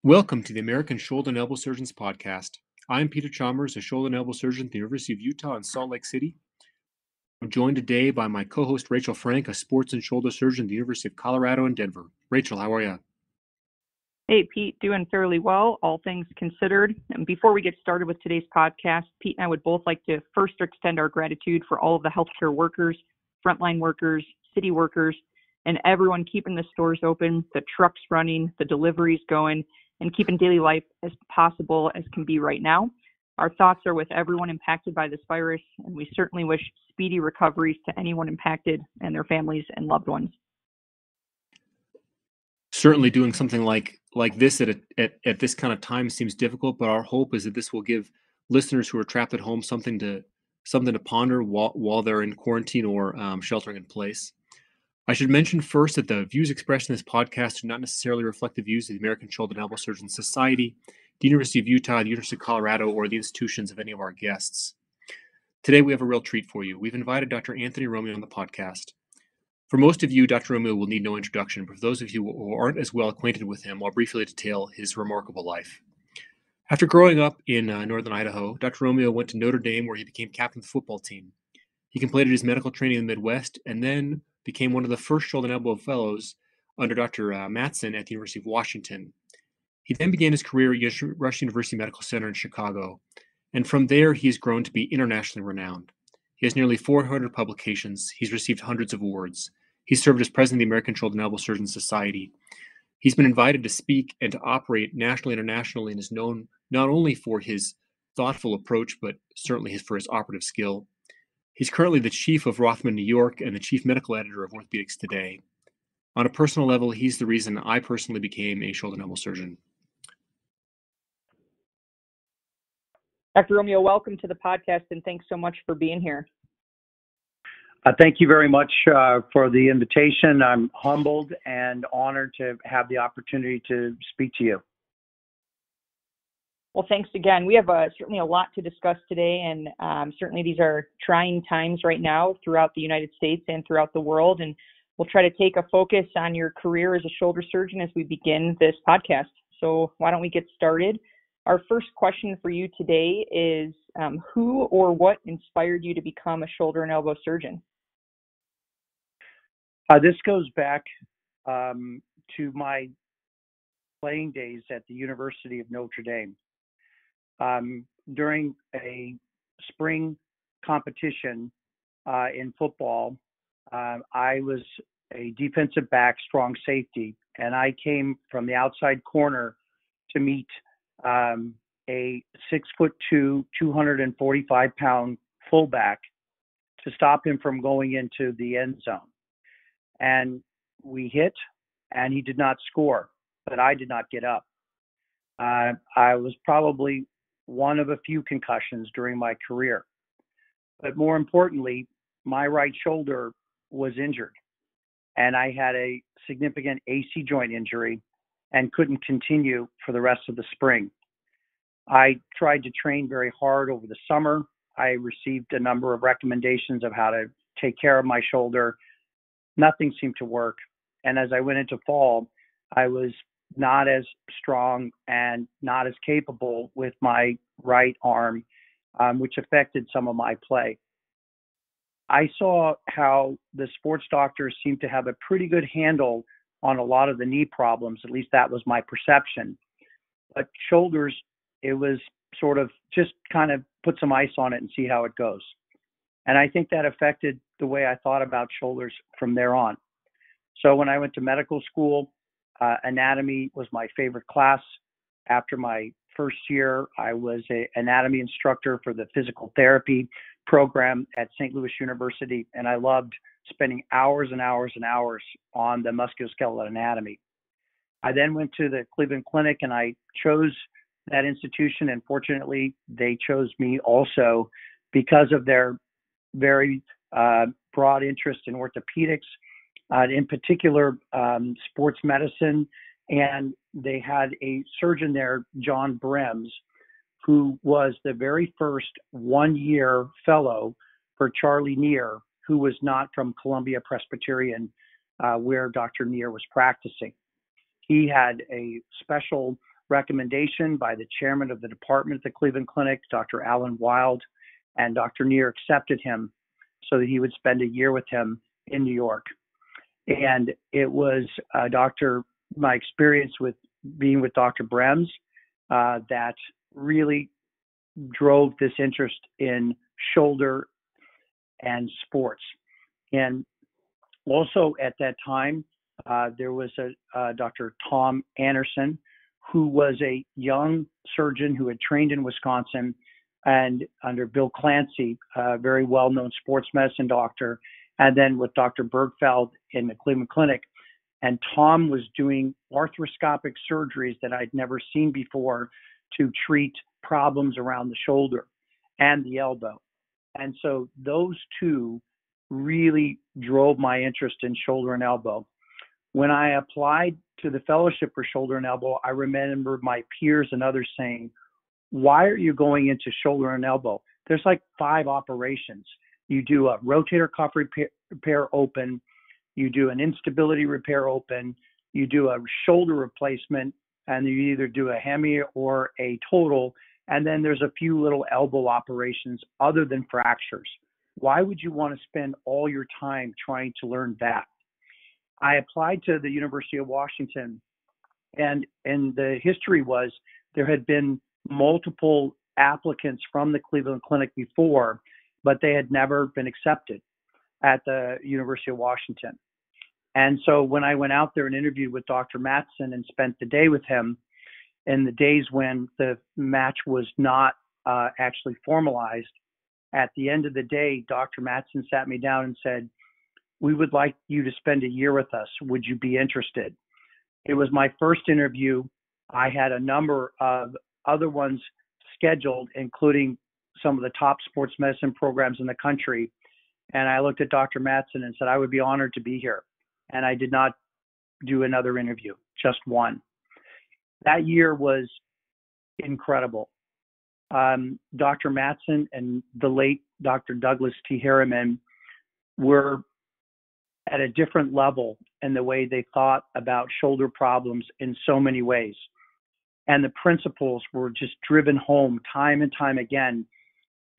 Welcome to the American Shoulder and Elbow Surgeons Podcast. I'm Peter Chalmers, a shoulder and elbow surgeon at the University of Utah in Salt Lake City. I'm joined today by my co-host Rachel Frank, a sports and shoulder surgeon at the University of Colorado in Denver. Rachel, how are you? Hey, Pete, doing fairly well, all things considered. And before we get started with today's podcast, Pete and I would both like to first extend our gratitude for all of the healthcare workers, frontline workers, city workers, and everyone keeping the stores open, the trucks running, the deliveries going, and keeping daily life as possible as can be right now. Our thoughts are with everyone impacted by this virus, and we certainly wish speedy recoveries to anyone impacted and their families and loved ones. Certainly doing something like this at this kind of time seems difficult, but our hope is that this will give listeners who are trapped at home something to ponder while they're in quarantine or sheltering in place. I should mention first that the views expressed in this podcast do not necessarily reflect the views of the American Shoulder and Elbow Surgeons Society, the University of Utah, the University of Colorado, or the institutions of any of our guests. Today we have a real treat for you. We've invited Dr. Anthony Romeo on the podcast. For most of you, Dr. Romeo will need no introduction, but for those of you who aren't as well acquainted with him, I'll briefly detail his remarkable life. After growing up in northern Idaho, Dr. Romeo went to Notre Dame, where he became captain of the football team. He completed his medical training in the Midwest and then became one of the first shoulder and elbow fellows under Dr. Matson at the University of Washington. He then began his career at Rush University Medical Center in Chicago, and from there he has grown to be internationally renowned. He has nearly 400 publications. He's received hundreds of awards. He's served as president of the American Shoulder and Elbow Surgeons Society. He's been invited to speak and to operate nationally and internationally, and is known not only for his thoughtful approach, but certainly for his operative skill. He's currently the chief of Rothman, New York, and the chief medical editor of Orthopedics Today. On a personal level, he's the reason I personally became a shoulder and elbow surgeon. Dr. Romeo, welcome to the podcast, and thanks so much for being here. Thank you very much for the invitation. I'm humbled and honored to have the opportunity to speak to you. Well, thanks again. We have certainly a lot to discuss today, and certainly these are trying times right now throughout the United States and throughout the world, and we'll try to take a focus on your career as a shoulder surgeon as we begin this podcast. So why don't we get started? Our first question for you today is who or what inspired you to become a shoulder and elbow surgeon? This goes back to my playing days at the University of Notre Dame. During a spring competition in football, I was a defensive back, strong safety, and I came from the outside corner to meet a 6'2", 245-pound fullback to stop him from going into the end zone. And we hit, and he did not score, but I did not get up. I was probably one of a few concussions during my career. But more importantly, my right shoulder was injured, and I had a significant AC joint injury and couldn't continue for the rest of the spring. I tried to train very hard over the summer. I received a number of recommendations of how to take care of my shoulder. Nothing seemed to work. And as I went into fall, I was not as strong and not as capable with my right arm, which affected some of my play. I saw how the sports doctors seemed to have a pretty good handle on a lot of the knee problems. At least that was my perception. But shoulders, it was sort of just kind of put some ice on it and see how it goes. And I think that affected the way I thought about shoulders from there on. So when I went to medical school, anatomy was my favorite class. After my first year, I was an anatomy instructor for the physical therapy program at St. Louis University, and I loved spending hours and hours and hours on the musculoskeletal anatomy. I then went to the Cleveland Clinic, and I chose that institution, and fortunately, they chose me also because of their very broad interest in orthopedics, in particular sports medicine. And they had a surgeon there, John Brems, who was the very first one-year fellow for Charlie Neer, who was not from Columbia Presbyterian, where Dr. Neer was practicing. He had a special recommendation by the chairman of the department at the Cleveland Clinic, Dr. Alan Wild, and Dr. Neer accepted him so that he would spend a year with him in New York. And it was my experience with being with Dr. Brems that really drove this interest in shoulder and sports. And also at that time, there was a Dr. Tom Anderson, who was a young surgeon who had trained in Wisconsin and under Bill Clancy, a very well-known sports medicine doctor, and then with Dr. Bergfeld in the Cleveland Clinic. And Tom was doing arthroscopic surgeries that I'd never seen before to treat problems around the shoulder and the elbow. And so those two really drove my interest in shoulder and elbow. When I applied to the fellowship for shoulder and elbow, I remember my peers and others saying, why are you going into shoulder and elbow? There's like 5 operations. You do a rotator cuff repair open, you do an instability repair open, you do a shoulder replacement, and you either do a hemi or a total, and then there's a few little elbow operations other than fractures. Why would you want to spend all your time trying to learn that? I applied to the University of Washington, and the history was there had been multiple applicants from the Cleveland Clinic before, but they had never been accepted at the University of Washington. And so when I went out there and interviewed with Dr. Matson and spent the day with him, in the days when the match was not actually formalized, at the end of the day, Dr. Matson sat me down and said, we would like you to spend a year with us. Would you be interested? It was my first interview. I had a number of other ones scheduled, including some of the top sports medicine programs in the country. And I looked at Dr. Matson and said, I would be honored to be here. And I did not do another interview, just one. That year was incredible. Dr. Matson and the late Dr. Douglas T. Harriman were at a different level in the way they thought about shoulder problems in so many ways. And the principles were just driven home time and time again.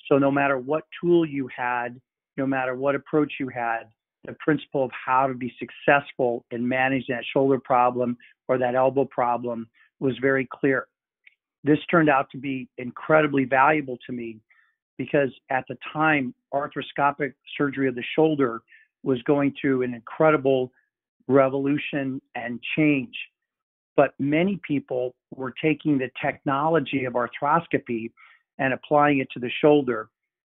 So no matter what tool you had, no matter what approach you had, the principle of how to be successful in managing that shoulder problem or that elbow problem was very clear. This turned out to be incredibly valuable to me because at the time, arthroscopic surgery of the shoulder was going through an incredible revolution and change. But many people were taking the technology of arthroscopy and applying it to the shoulder,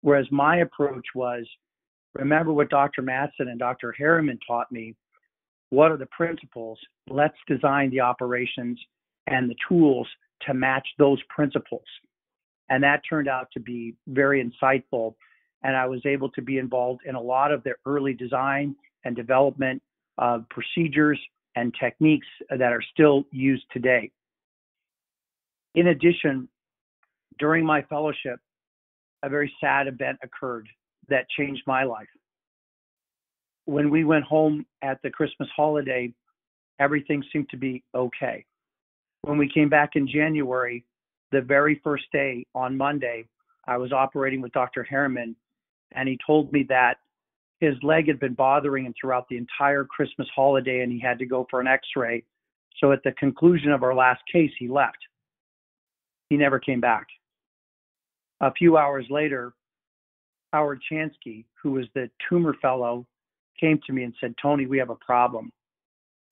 whereas my approach was, remember what Dr. Matson and Dr. Harriman taught me. What are the principles? Let's design the operations and the tools to match those principles. And that turned out to be very insightful. And I was able to be involved in a lot of the early design and development of procedures and techniques that are still used today. In addition, during my fellowship, a very sad event occurred that changed my life. When we went home at the Christmas holiday, everything seemed to be okay. When we came back in January, the very first day on Monday, I was operating with Dr. Harriman, and he told me that his leg had been bothering him throughout the entire Christmas holiday and he had to go for an x-ray. So at the conclusion of our last case, he left. He never came back. A few hours later, Howard Chansky, who was the tumor fellow, came to me and said, Tony, we have a problem.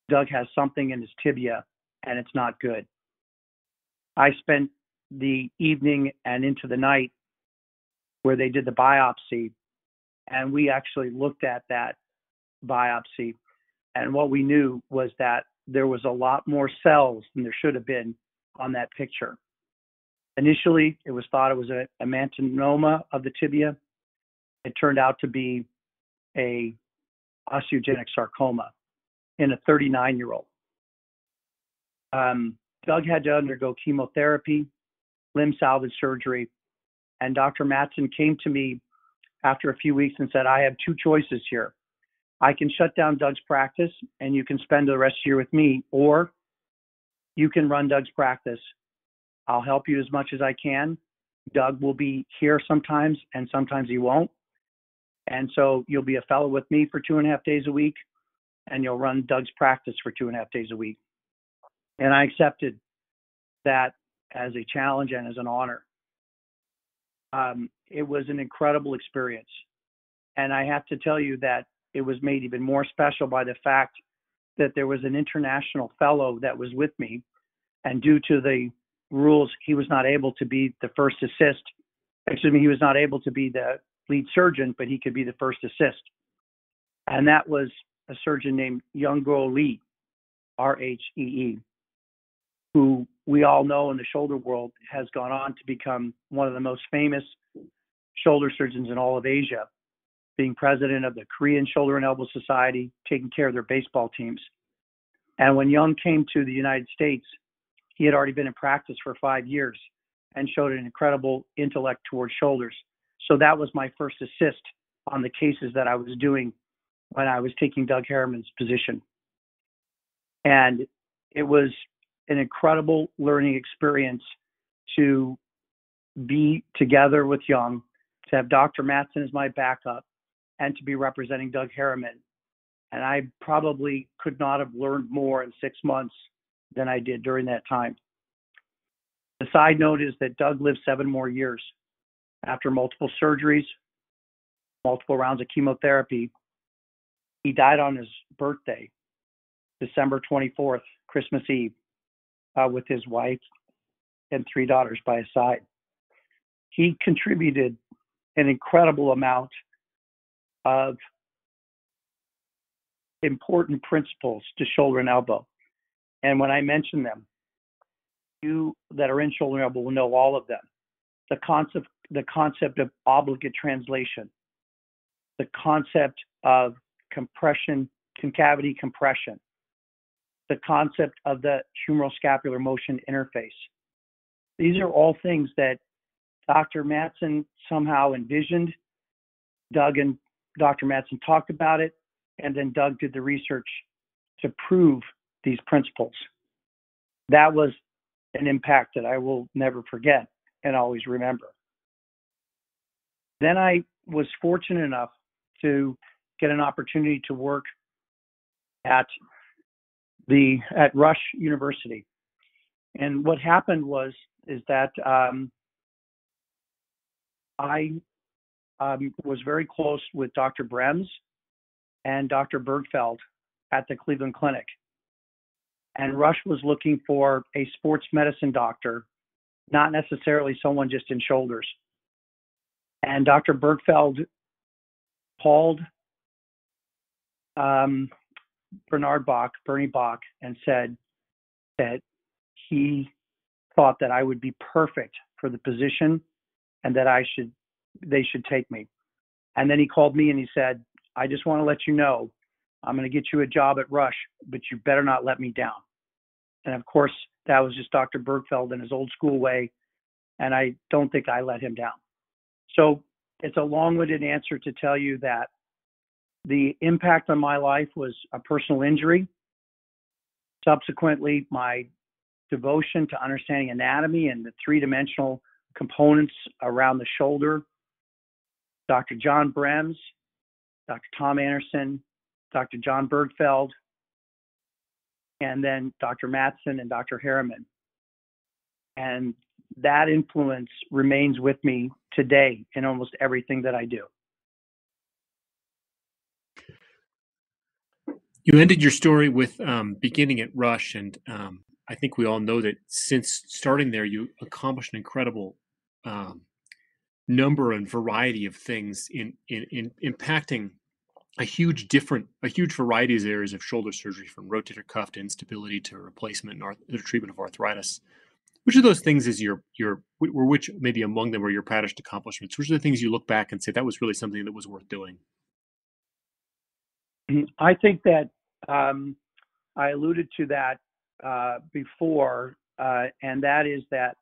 Doug has something in his tibia and it's not good. I spent the evening and into the night where they did the biopsy, and we actually looked at that biopsy. And what we knew was that there was a lot more cells than there should have been on that picture. Initially, it was thought it was a melanoma of the tibia. It turned out to be a osteogenic sarcoma in a 39-year-old. Doug had to undergo chemotherapy, limb salvage surgery, and Dr. Matson came to me after a few weeks and said, I have two choices here. I can shut down Doug's practice and you can spend the rest of the year with me, or you can run Doug's practice. I'll help you as much as I can. Doug will be here sometimes, and sometimes he won't. And so you'll be a fellow with me for 2.5 days a week, and you'll run Doug's practice for 2.5 days a week. And I accepted that as a challenge and as an honor. It was an incredible experience. And I have to tell you that it was made even more special by the fact that there was an international fellow that was with me. And due to the rules, he was not able to be the first assist. Excuse me, he was not able to be the lead surgeon, but he could be the first assist. And that was a surgeon named Younggo Lee, Rhee, who we all know in the shoulder world has gone on to become one of the most famous shoulder surgeons in all of Asia, being president of the Korean Shoulder and Elbow Society, taking care of their baseball teams. And when Young came to the United States, he had already been in practice for 5 years and showed an incredible intellect towards shoulders. So that was my first assist on the cases that I was doing when I was taking Doug Harriman's position. And it was an incredible learning experience to be together with Young, to have Dr. Matson as my backup, and to be representing Doug Harriman. And I probably could not have learned more in 6 months than I did during that time. The side note is that Doug lived 7 more years. After multiple surgeries, multiple rounds of chemotherapy, he died on his birthday, December 24th, Christmas Eve, with his wife and 3 daughters by his side. He contributed an incredible amount of important principles to shoulder and elbow. And when I mention them, you that are in shoulder and elbow will know all of them. The concept of obligate translation, the concept of compression, concavity compression, the concept of the humeral scapular motion interface. These are all things that Dr. Matson somehow envisioned. Doug and Dr. Matson talked about it, and then Doug did the research to prove these principles. That was an impact that I will never forget and always remember. Then I was fortunate enough to get an opportunity to work at Rush University. And what happened is that I was very close with Dr. Brems and Dr. Bergfeld at the Cleveland Clinic. And Rush was looking for a sports medicine doctor, not necessarily someone just in shoulders. And Dr. Bergfeld called Bernie Bach, and said that he thought that I would be perfect for the position and that they should take me. And then he called me and he said, I just want to let you know, I'm going to get you a job at Rush, but you better not let me down. And of course, that was just Dr. Bergfeld in his old school way. And I don't think I let him down. So it's a long-winded answer to tell you that the impact on my life was a personal injury. Subsequently, my devotion to understanding anatomy and the 3-dimensional components around the shoulder. Dr. John Brems, Dr. Tom Anderson, Dr. John Bergfeld, and then Dr. Matson and Dr. Harriman. And that influence remains with me today in almost everything that I do. You ended your story with beginning at Rush, and I think we all know that since starting there, you accomplished an incredible number and variety of things in impacting a huge variety of areas of shoulder surgery, from rotator cuff to instability to replacement and the treatment of arthritis. Which of those things is which maybe among them were your proudest accomplishments? Which are the things you look back and say that was really something that was worth doing? I think that I alluded to that before, and that is that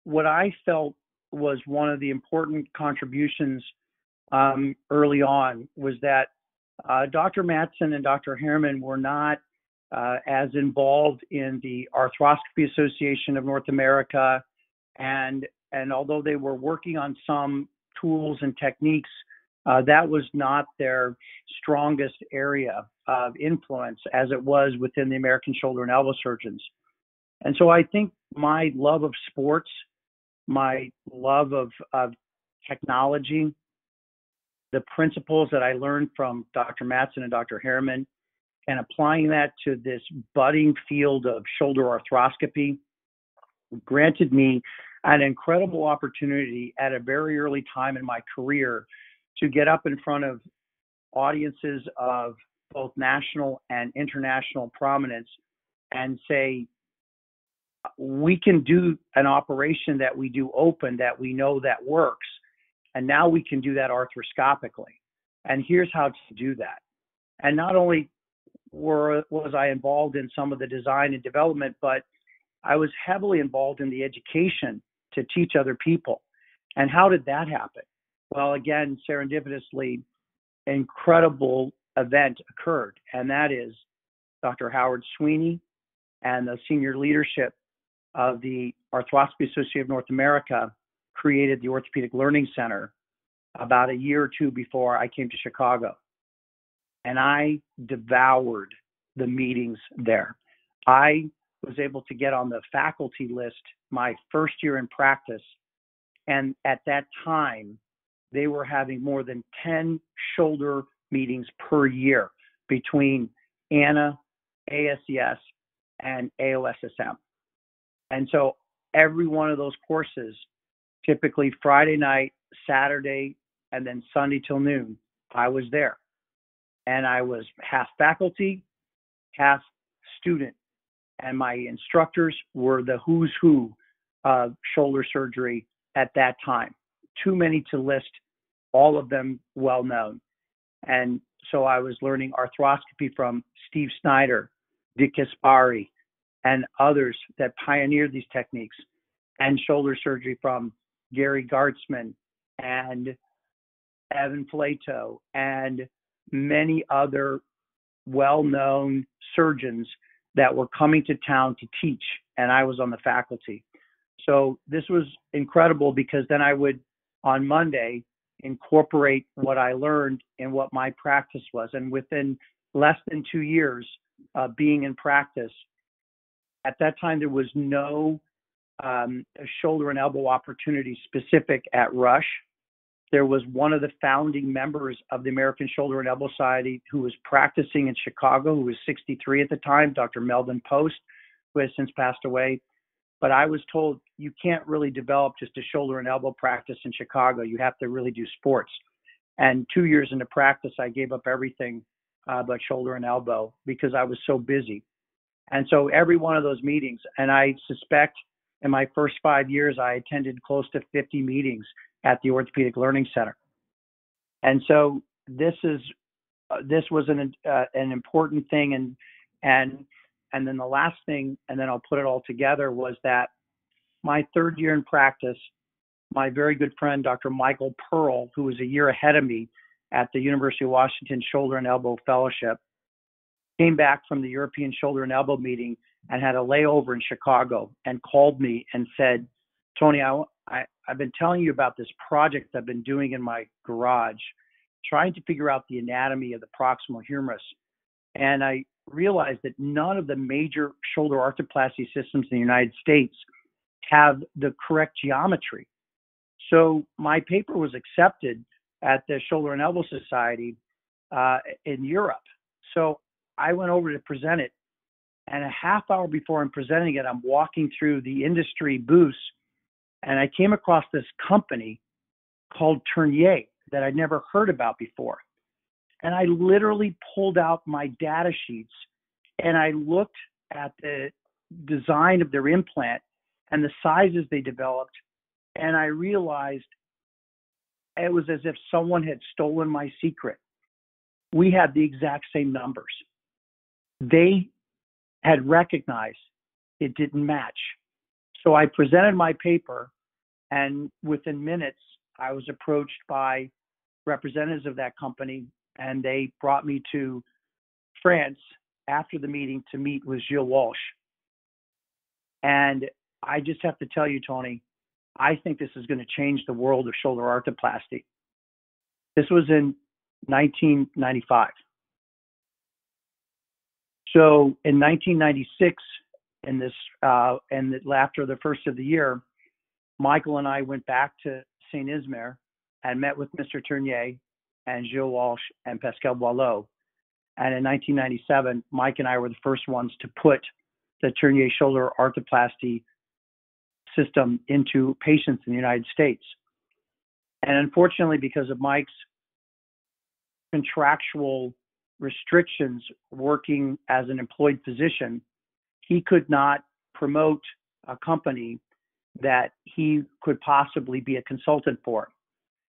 what I felt was one of the important contributions early on was that Dr. Matson and Dr. Harriman were not as involved in the Arthroscopy Association of North America, and although they were working on some tools and techniques, that was not their strongest area of influence as it was within the American shoulder and elbow surgeons. And so I think my love of sports, my love of technology, the principles that I learned from Dr. Matson and Dr. Harriman, and applying that to this budding field of shoulder arthroscopy granted me an incredible opportunity at a very early time in my career to get up in front of audiences of both national and international prominence and say, we can do an operation that we do open that we know that works, and now we can do that arthroscopically. And here's how to do that. And not only was I involved in some of the design and development, but I was heavily involved in the education to teach other people. And how did that happen? Well, again, serendipitously, an incredible event occurred, and that is Dr. Howard Sweeney and the senior leadership of the Arthroscopy Association of North America created the Orthopedic Learning Center about a year or two before I came to Chicago. And I devoured the meetings there. I was able to get on the faculty list my first year in practice. And at that time, they were having more than 10 shoulder meetings per year between ANA, ASES, and AOSSM. And so every one of those courses, typically Friday night, Saturday, and then Sunday till noon, I was there. And I was half faculty, half student. And my instructors were the who's who of shoulder surgery at that time. Too many to list, all of them well known. And so I was learning arthroscopy from Steve Snyder, Dick Kaspari, and others that pioneered these techniques, and shoulder surgery from Gary Gartzman and Evan Flato and many other well-known surgeons that were coming to town to teach, and I was on the faculty. So this was incredible because then I would, on Monday, incorporate what I learned in what my practice was. And within less than 2 years of being in practice, at that time there was no shoulder and elbow opportunity specific at Rush. There was one of the founding members of the American Shoulder and Elbow Society who was practicing in Chicago, who was 63 at the time, Dr. Melvin Post, who has since passed away. But I was told you can't really develop just a shoulder and elbow practice in Chicago. You have to really do sports. And 2 years into practice, I gave up everything but shoulder and elbow because I was so busy. And so every one of those meetings, and I suspect in my first 5 years, I attended close to 50 meetings at the Orthopedic Learning Center. And so this was an important thing. And then the last thing, and then I'll put it all together, was that my third year in practice, my very good friend, Dr. Michael Pearl, who was a year ahead of me at the University of Washington Shoulder and Elbow Fellowship, came back from the European Shoulder and Elbow meeting and had a layover in Chicago and called me and said, Tony, I've been telling you about this project I've been doing in my garage, trying to figure out the anatomy of the proximal humerus. And I realized that none of the major shoulder arthroplasty systems in the United States have the correct geometry. So my paper was accepted at the Shoulder and Elbow Society in Europe. So I went over to present it, and a half hour before I'm presenting it, I'm walking through the industry booths, and I came across this company called Tournier that I'd never heard about before. And I literally pulled out my data sheets, and I looked at the design of their implant and the sizes they developed, and I realized it was as if someone had stolen my secret. We had the exact same numbers. They had recognized it didn't match. So I presented my paper, and within minutes, I was approached by representatives of that company, and they brought me to France after the meeting to meet with Gilles Walsh. And I just have to tell you, Tony, I think this is going to change the world of shoulder arthroplasty. This was in 1995. So in 1996, after the first of the year, Michael and I went back to St. Ismer and met with Mr. Tournier and Gilles Walsh and Pascal Boileau. And in 1997, Mike and I were the first ones to put the Tournier shoulder arthroplasty system into patients in the United States. And unfortunately, because of Mike's contractual restrictions working as an employed physician, he could not promote a company that he could possibly be a consultant for.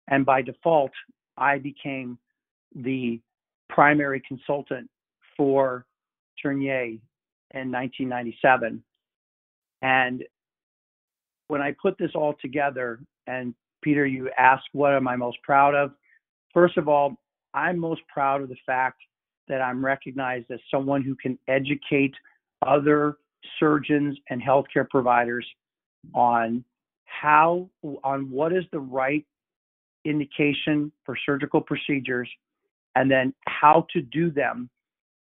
And by default, I became the primary consultant for Tournier in 1997. And when I put this all together, and Peter, you asked, what am I most proud of? First of all, I'm most proud of the fact that I'm recognized as someone who can educate other surgeons and healthcare providers on what is the right indication for surgical procedures, and then how to do them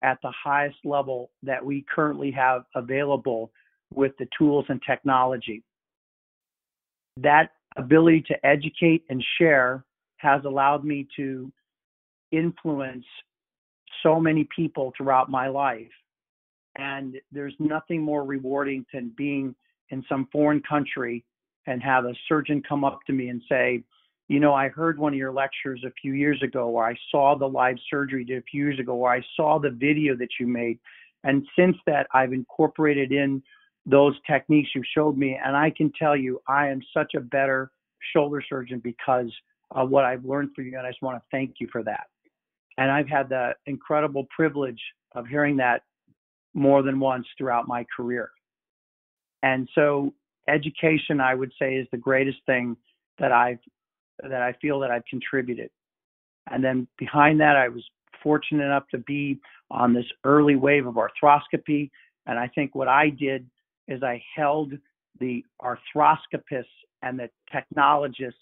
at the highest level that we currently have available with the tools and technology. That ability to educate and share has allowed me to influence so many people throughout my life. And there's nothing more rewarding than being in some foreign country and have a surgeon come up to me and say, you know, I heard one of your lectures a few years ago, or I saw the live surgery you did a few years ago, or I saw the video that you made. And since that, I've incorporated in those techniques you showed me. And I can tell you, I am such a better shoulder surgeon because of what I've learned from you. And I just want to thank you for that. And I've had the incredible privilege of hearing that more than once throughout my career. And so education, I would say, is the greatest thing that I feel that I've contributed. And then behind that, I was fortunate enough to be on this early wave of arthroscopy. And I think what I did is I held the arthroscopists and the technologists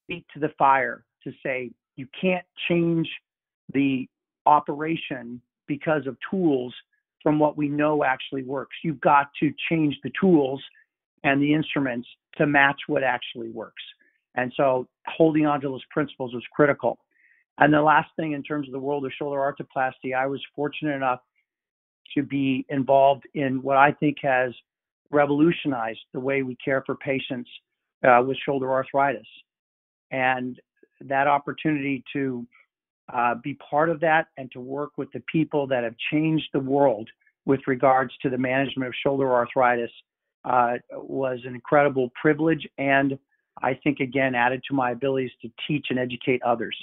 feet to the fire to say, you can't change the operation because of tools from what we know actually works. You've got to change the tools and the instruments to match what actually works. And so holding on to those principles was critical. And the last thing in terms of the world of shoulder arthroplasty, I was fortunate enough to be involved in what I think has revolutionized the way we care for patients with shoulder arthritis. And that opportunity to be part of that and to work with the people that have changed the world with regards to the management of shoulder arthritis was an incredible privilege, and I think, again, added to my abilities to teach and educate others.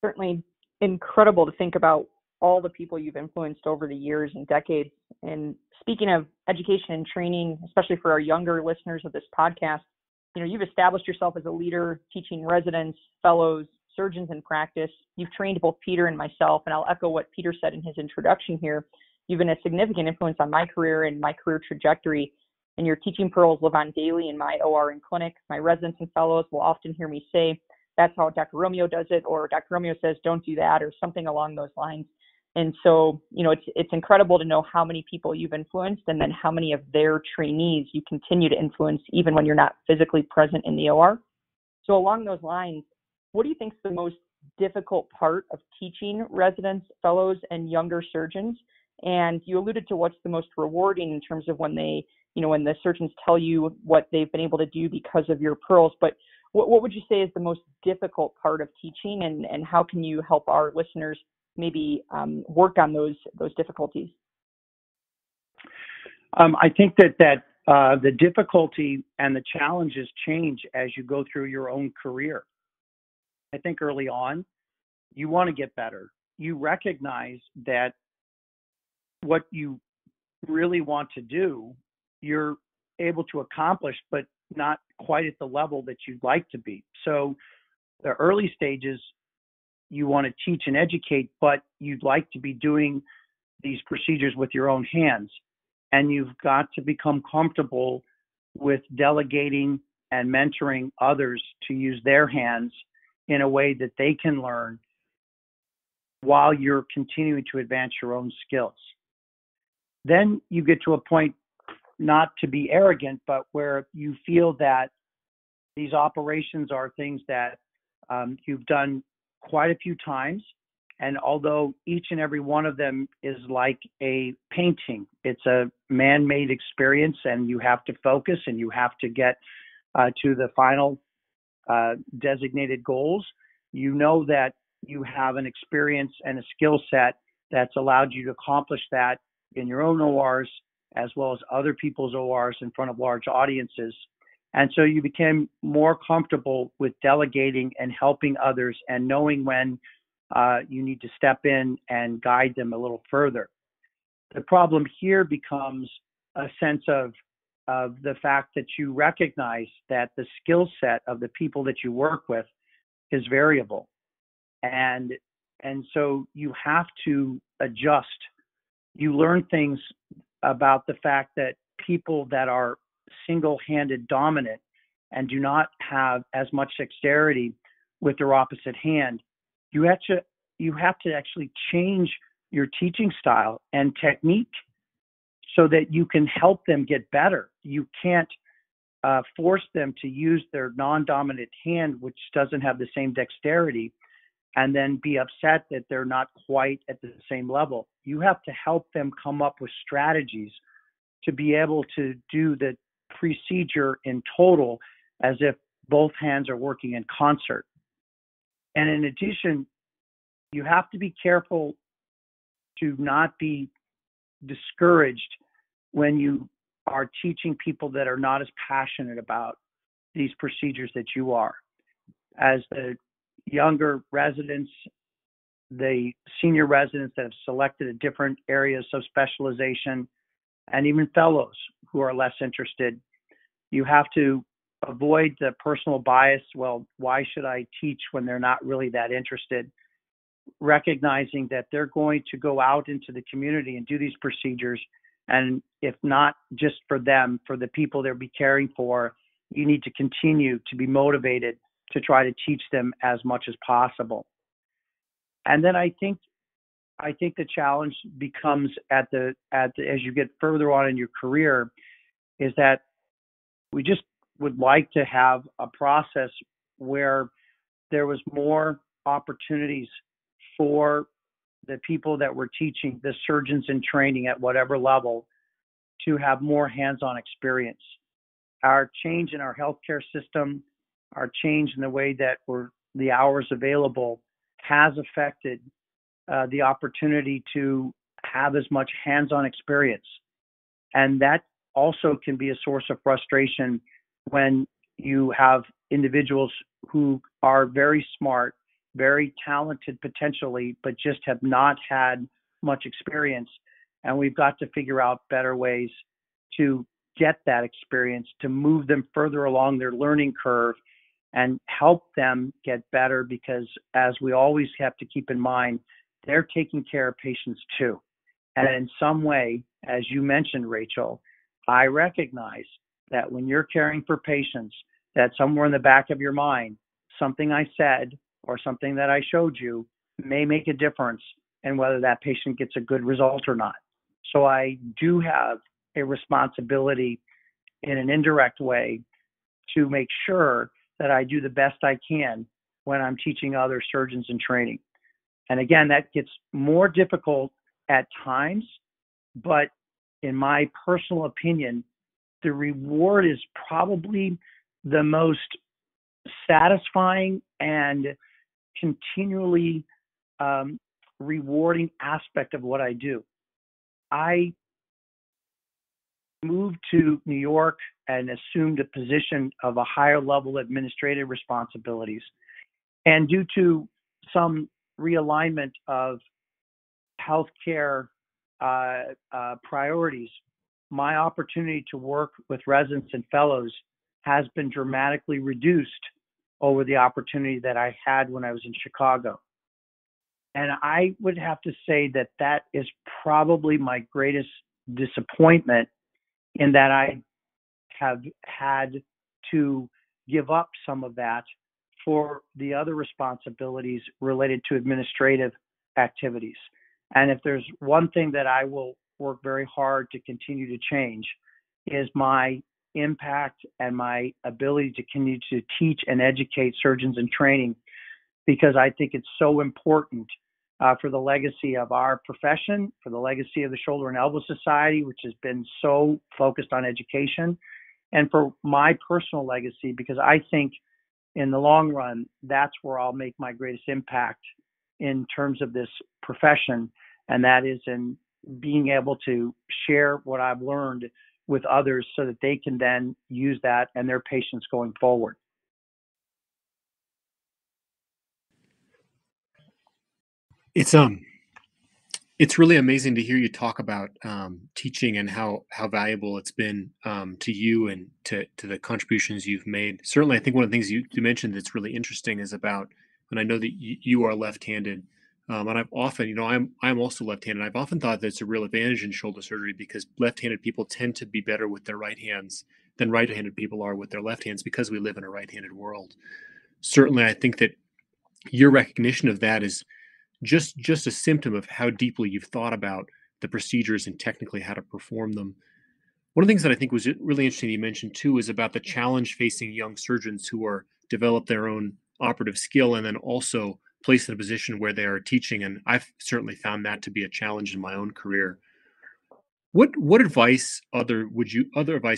Certainly incredible to think about all the people you've influenced over the years and decades. And speaking of education and training, especially for our younger listeners of this podcast, you know, you've established yourself as a leader, teaching residents, fellows, surgeons in practice. You've trained both Peter and myself, and I'll echo what Peter said in his introduction here. You've been a significant influence on my career and my career trajectory, and your teaching pearls live on daily in my OR and clinic. My residents and fellows will often hear me say, that's how Dr. Romeo does it, or Dr. Romeo says, don't do that, or something along those lines. And so, you know, it's incredible to know how many people you've influenced and then how many of their trainees you continue to influence even when you're not physically present in the OR. So along those lines, what do you think is the most difficult part of teaching residents, fellows, and younger surgeons? And you alluded to what's the most rewarding in terms of when they, you know, when the surgeons tell you what they've been able to do because of your pearls. But what would you say is the most difficult part of teaching, and how can you help our listeners maybe work on those difficulties? I think that the difficulty and the challenges change as you go through your own career. I think early on, you want to get better. You recognize that what you really want to do, you're able to accomplish, but not quite at the level that you'd like to be. So the early stages, you want to teach and educate, but you'd like to be doing these procedures with your own hands. And you've got to become comfortable with delegating and mentoring others to use their hands in a way that they can learn while you're continuing to advance your own skills. Then you get to a point, not to be arrogant, but where you feel that these operations are things that you've done quite a few times. And although each and every one of them is like a painting, it's a man-made experience, and you have to focus and you have to get to the final designated goals. You know that you have an experience and a skill set that's allowed you to accomplish that in your own ORs as well as other people's ORs in front of large audiences. And so you became more comfortable with delegating and helping others and knowing when you need to step in and guide them a little further. The problem here becomes a sense of the fact that you recognize that the skill set of the people that you work with is variable. And so you have to adjust. You learn things about the fact that people that are single-handed dominant and do not have as much dexterity with their opposite hand, you have to actually change your teaching style and technique so that you can help them get better. You can't force them to use their non-dominant hand, which doesn't have the same dexterity, and then be upset that they're not quite at the same level. You have to help them come up with strategies to be able to do the procedure in total as if both hands are working in concert. And in addition, you have to be careful to not be discouraged when you are teaching people that are not as passionate about these procedures that you are. As the younger residents, the senior residents that have selected different areas of specialization, and even fellows who are less interested, you have to avoid the personal bias. Well, why should I teach when they're not really that interested? Recognizing that they're going to go out into the community and do these procedures. And if not just for them, for the people they'll be caring for, you need to continue to be motivated to try to teach them as much as possible. And then I think the challenge becomes as you get further on in your career is that we just would like to have a process where there was more opportunities for the people that we're teaching, the surgeons in training at whatever level, to have more hands-on experience. Our change in our healthcare system, our change in the way that the hours available has affected the opportunity to have as much hands-on experience. And that also can be a source of frustration when you have individuals who are very smart, very talented potentially, but just have not had much experience. And we've got to figure out better ways to get that experience, to move them further along their learning curve and help them get better, because as we always have to keep in mind, they're taking care of patients too. And in some way, as you mentioned, Rachel, I recognize that when you're caring for patients, that somewhere in the back of your mind, something I said or something that I showed you may make a difference in whether that patient gets a good result or not. So I do have a responsibility in an indirect way to make sure that I do the best I can when I'm teaching other surgeons in training. And again, that gets more difficult at times, but in my personal opinion, the reward is probably the most satisfying and continually rewarding aspect of what I do. I moved to New York and assumed a position of a higher level administrative responsibilities. And due to some realignment of healthcare priorities, my opportunity to work with residents and fellows has been dramatically reduced over the opportunity that I had when I was in Chicago. And I would have to say that that is probably my greatest disappointment, in that I have had to give up some of that for the other responsibilities related to administrative activities. And if there's one thing that I will work very hard to continue to change, is my impact and my ability to continue to teach and educate surgeons in training, because I think it's so important for the legacy of our profession, for the legacy of the Shoulder and Elbow Society, which has been so focused on education, and for my personal legacy, because I think in the long run, that's where I'll make my greatest impact in terms of this profession. And that is in being able to share what I've learned with others so that they can then use that and their patients going forward. It's really amazing to hear you talk about teaching and how valuable it's been to you and to the contributions you've made. Certainly, I think one of the things you mentioned that's really interesting is about, and I know that you are left-handed, and I've often, I'm also left-handed. I've often thought that it's a real advantage in shoulder surgery because left-handed people tend to be better with their right hands than right-handed people are with their left hands because we live in a right-handed world. Certainly, I think that your recognition of that is just a symptom of how deeply you've thought about the procedures and technically how to perform them. One of the things that I think was really interesting you mentioned too is about the challenge facing young surgeons who are develop their own operative skill and then also placed in a position where they are teaching. And I've certainly found that to be a challenge in my own career. What other advice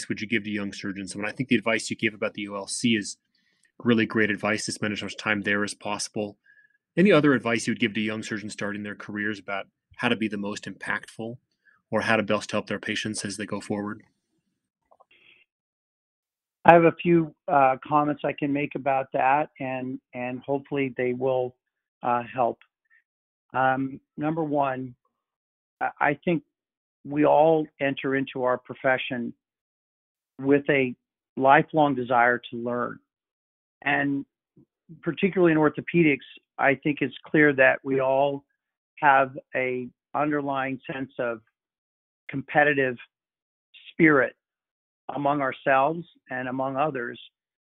would you give to young surgeons? I mean, I think the advice you gave about the ULC is really great advice to spend as much time there as possible. Any other advice you would give to young surgeons starting their careers about how to be the most impactful or how to best help their patients as they go forward? I have a few comments I can make about that, and hopefully they will help. Number one, I think we all enter into our profession with a lifelong desire to learn. And particularly in orthopedics, I think it's clear that we all have a underlying sense of competitive spirit among ourselves and among others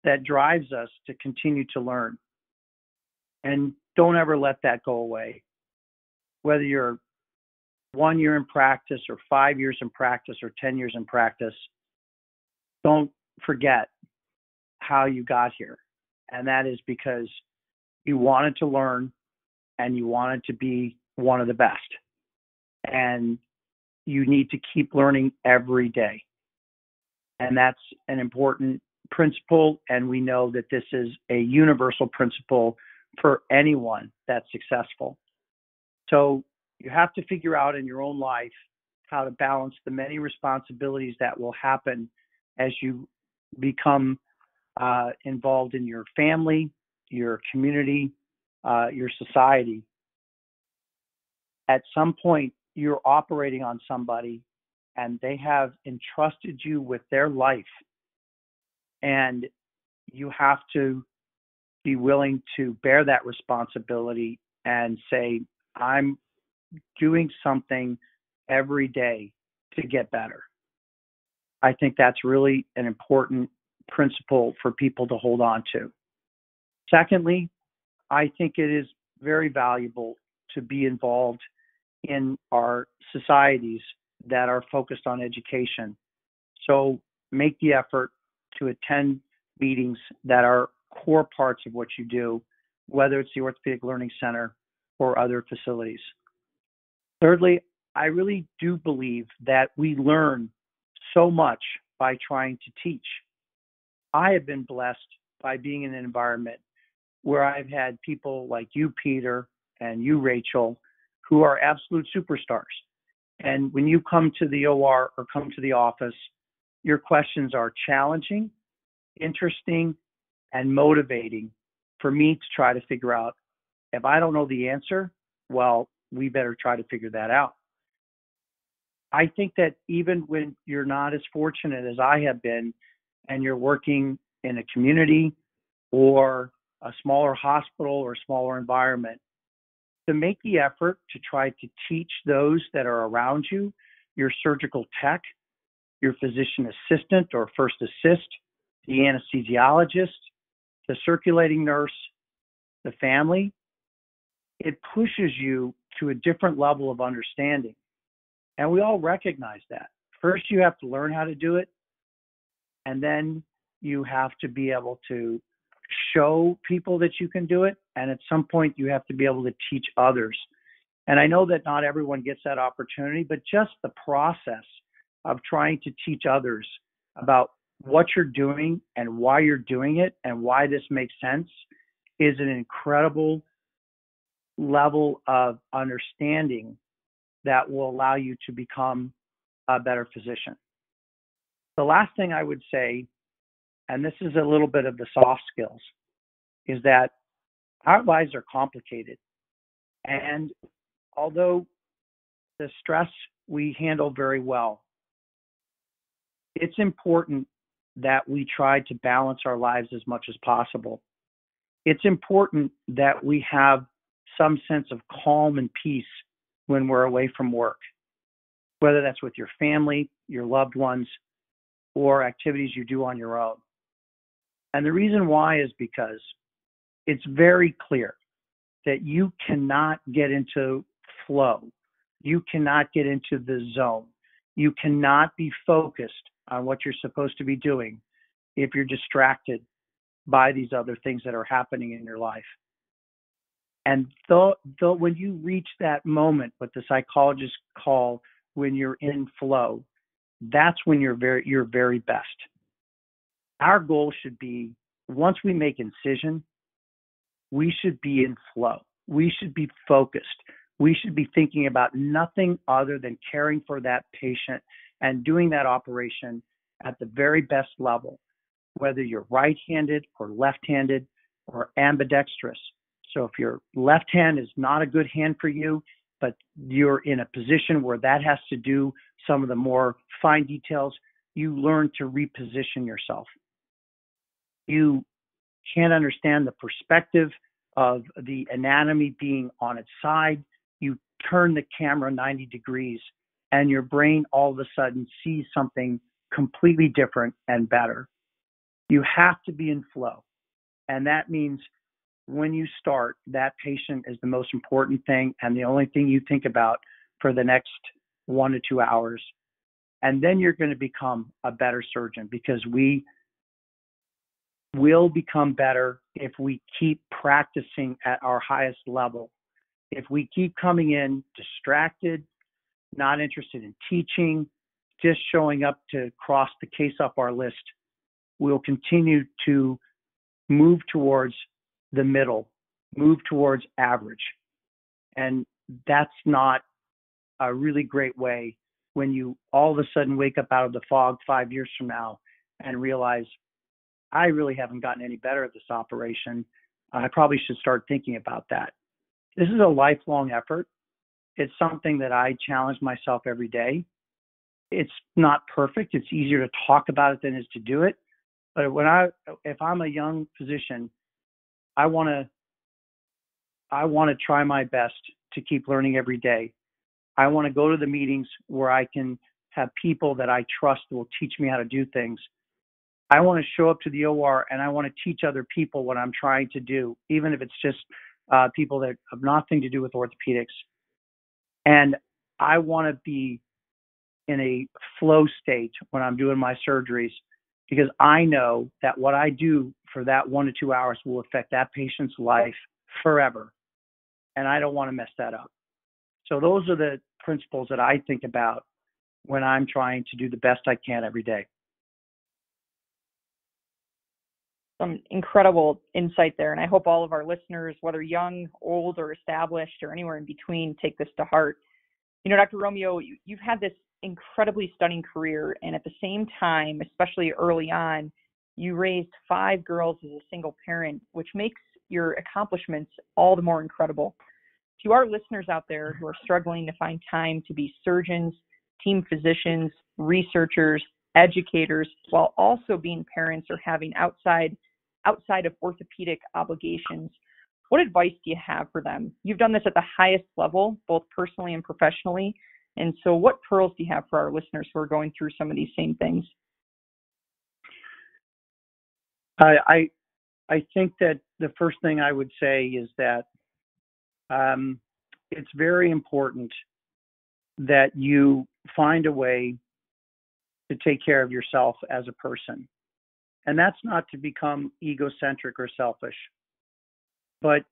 that drives us to continue to learn. And don't ever let that go away. Whether you're 1 year in practice or 5 years in practice or 10 years in practice, don't forget how you got here. And that is because you wanted to learn and you wanted to be one of the best. And you need to keep learning every day. And that's an important principle. And we know that this is a universal principle for anyone that's successful. So you have to figure out in your own life how to balance the many responsibilities that will happen as you become involved in your family, your community, your society. At some point, you're operating on somebody and they have entrusted you with their life. And you have to be willing to bear that responsibility and say, I'm doing something every day to get better. I think that's really an important principle for people to hold on to. Secondly, I think it is very valuable to be involved in our societies that are focused on education. So make the effort to attend meetings that are core parts of what you do, whether it's the Orthopedic Learning Center or other facilities. Thirdly, I really do believe that we learn so much by trying to teach. I have been blessed by being in an environment where I've had people like you, Peter, and you, Rachel, who are absolute superstars. And when you come to the OR or come to the office, your questions are challenging, interesting, and motivating for me to try to figure out. If I don't know the answer, well, we better try to figure that out. I think that even when you're not as fortunate as I have been, and you're working in a community or a smaller hospital or smaller environment, to make the effort to try to teach those that are around you, your surgical tech, your physician assistant or first assist, the anesthesiologist, the circulating nurse, the family, it pushes you to a different level of understanding. And we all recognize that. First, you have to learn how to do it, and then you have to be able to show people that you can do it. And at some point, you have to be able to teach others. And I know that not everyone gets that opportunity, but just the process of trying to teach others about what you're doing and why you're doing it and why this makes sense is an incredible level of understanding that will allow you to become a better physician. The last thing I would say, and this is a little bit of the soft skills, is that our lives are complicated. And although the stress we handle very well, it's important that we try to balance our lives as much as possible. It's important that we have some sense of calm and peace when we're away from work, whether that's with your family, your loved ones, or activities you do on your own. And the reason why is because it's very clear that you cannot get into flow. You cannot get into the zone. You cannot be focused on what you're supposed to be doing if you're distracted by these other things that are happening in your life. And though when you reach that moment, what the psychologists call when you're in flow, that's when you're very best. Our goal should be, once we make incision, we should be in flow. We should be focused. We should be thinking about nothing other than caring for that patient and doing that operation at the very best level, whether you're right-handed or left-handed or ambidextrous. So if your left hand is not a good hand for you, but you're in a position where that has to do some of the more fine details, you learn to reposition yourself. You can't understand the perspective of the anatomy being on its side. You turn the camera 90 degrees and your brain all of a sudden sees something completely different and better. You have to be in flow. And that means when you start, that patient is the most important thing and the only thing you think about for the next 1 to 2 hours. And then you're going to become a better surgeon, because we will become better if we keep practicing at our highest level. If we keep coming in distracted, not interested in teaching, just showing up to cross the case off our list, we'll continue to move towards the middle, move towards average. And that's not a really great way when you all of a sudden wake up out of the fog 5 years from now and realize, I really haven't gotten any better at this operation. I probably should start thinking about that. This is a lifelong effort. It's something that I challenge myself every day. It's not perfect. It's easier to talk about it than it is to do it. But if I'm a young physician, I want to try my best to keep learning every day. I want to go to the meetings where I can have people that I trust will teach me how to do things. I want to show up to the OR and I want to teach other people what I'm trying to do, even if it's just people that have nothing to do with orthopedics. And I want to be in a flow state when I'm doing my surgeries, because I know that what I do for that 1 to 2 hours will affect that patient's life forever. And I don't want to mess that up. So those are the principles that I think about when I'm trying to do the best I can every day. Some incredible insight there. And I hope all of our listeners, whether young, old, or established, or anywhere in between, take this to heart. You know, Dr. Romeo, you've had this incredibly stunning career. And at the same time, especially early on, you raised 5 girls as a single parent, which makes your accomplishments all the more incredible. To our listeners out there who are struggling to find time to be surgeons, team physicians, researchers, educators, while also being parents or having outside of orthopedic obligations, what advice do you have for them? You've done this at the highest level, both personally and professionally. And so what pearls do you have for our listeners who are going through some of these same things? I think that the first thing I would say is that it's very important that you find a way to take care of yourself as a person. And that's not to become egocentric or selfish, but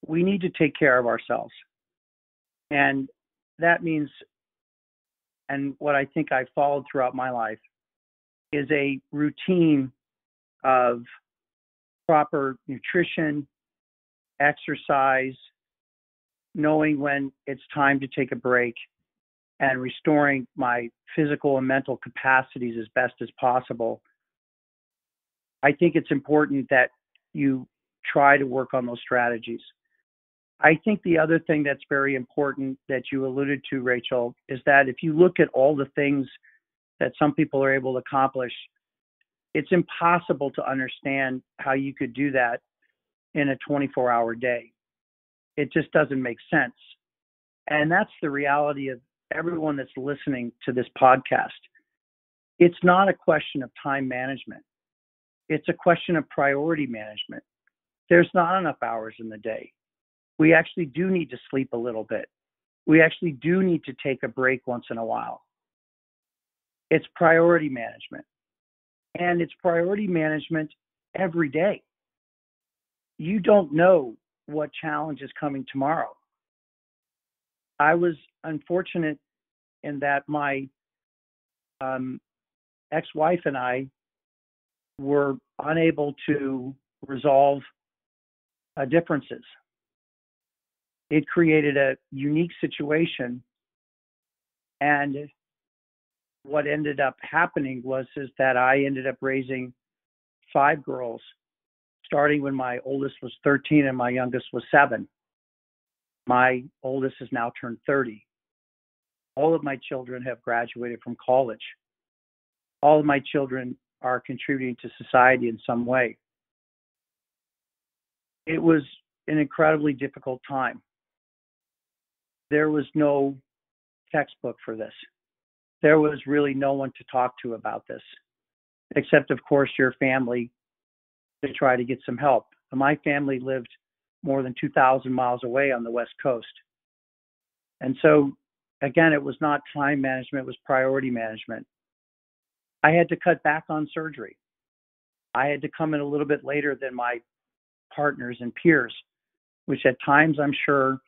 we need to take care of ourselves. And that means, and what I think I followed throughout my life, is a routine of proper nutrition, exercise, knowing when it's time to take a break, and restoring my physical and mental capacities as best as possible. I think it's important that you try to work on those strategies. I think the other thing that's very important that you alluded to, Rachel, is that if you look at all the things that some people are able to accomplish, it's impossible to understand how you could do that in a 24-hour day. It just doesn't make sense. And that's the reality of everyone that's listening to this podcast. It's not a question of time management. It's a question of priority management. There's not enough hours in the day. We actually do need to sleep a little bit. We actually do need to take a break once in a while. It's priority management. And it's priority management every day. You don't know what challenge is coming tomorrow. I was unfortunate in that my ex-wife and I were unable to resolve differences. It created a unique situation, and what ended up happening is that I ended up raising 5 girls, starting when my oldest was 13 and my youngest was 7. My oldest has now turned 30. All of my children have graduated from college. All of my children are contributing to society in some way. It was an incredibly difficult time. There was no textbook for this. There was really no one to talk to about this, except, of course, your family to try to get some help. My family lived more than 2,000 miles away on the West Coast. And so, again, it was not time management, it was priority management. I had to cut back on surgery. I had to come in a little bit later than my partners and peers, which at times I'm sure